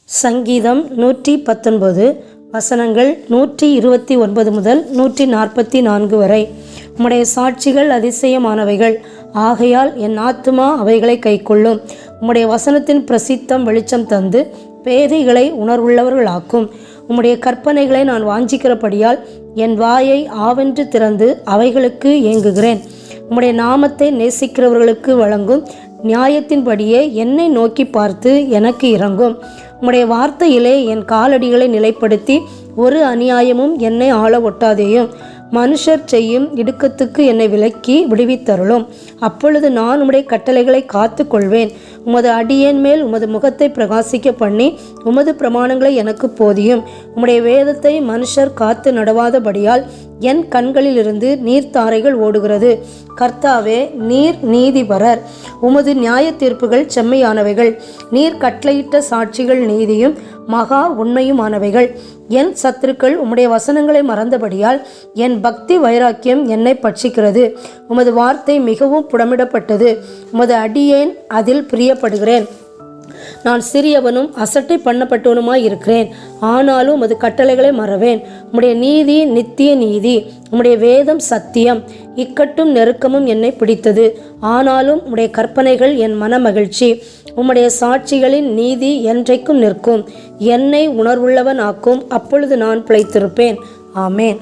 சங்கீதம் 119 வசனங்கள் 129 முதல் 144 வரை. உம்முடைய சாட்சிகள் அதிசயமானவைகள், ஆகையால் என் ஆத்துமா அவைகளை கைக்கொள்ளும். உம்முடைய வசனத்தின் பிரசித்தம் வெளிச்சம் தந்து பேதைகளை உணர்வுள்ளவர்களாக்கும். உம்முடைய கற்பனைகளை நான் வாஞ்சிக்கிறபடியால் என் வாயை ஆவென்று திறந்து அவைகளுக்கு ஏங்குகிறேன். உம்முடைய நாமத்தை நேசிக்கிறவர்களுக்கு வழங்கும் நியாயத்தின்படியே என்னை நோக்கி பார்த்து எனக்கு இரங்கும். உம்முடைய வார்த்தையிலே என் காலடிகளை நிலைப்படுத்தி ஒரு அநியாயமும் என்னை ஆள ஒட்டாதேயும். மனுஷர் செய்யும் இடுக்கத்துக்கு என்னை விலக்கி விடுவித்தருளும். அப்பொழுது நான் உம்முடைய கட்டளைகளை காத்து கொள்வேன். உமது அடியேன் மேல் உமது முகத்தை பிரகாசிக்க பண்ணி உமது பிரமாணங்களை எனக்கு போதியும். உம்முடைய வேதத்தை மனுஷர் காத்து நடவாதபடியால் என் கண்களிலிருந்து நீர்த்தாரைகள் ஓடுகிறது. கர்த்தாவே, நீர் நீதிபரர், உமது நியாய தீர்ப்புகள் செம்மையானவைகள். நீர் கட்டளையிட்ட சாட்சிகள் நீதியும் மகா உண்மையுமானவைகள். என் சத்துருக்கள் உம்முடைய வசனங்களை மறந்தபடியால் என் பக்தி வைராக்கியம் என்னை பட்சிக்கிறது. உமது வார்த்தை மிகவும் புடமிடப்பட்டது. உமது அடியேன் அதில் பிரியப்படுகிறேன். நான் சிறியவனும் அசட்டை பண்ணப்பட்டவனுமாய் இருக்கிறேன், ஆனாலும் உமது கட்டளைகளை மறவேன். உம்முடைய நீதி நித்திய நீதி, உம்முடைய வேதம் சத்தியம். இக்கட்டும் நெருக்கமும் என்னை பிடித்தது, ஆனாலும் உம்முடைய கற்பனைகள் என் மன மகிழ்ச்சி. உம்முடைய சாட்சிகளின் நீதி என்றைக்கும் நிற்கும். என்னை உணர்வுள்ளவன் ஆக்கும், அப்பொழுது நான் பிழைத்திருப்பேன். ஆமேன்.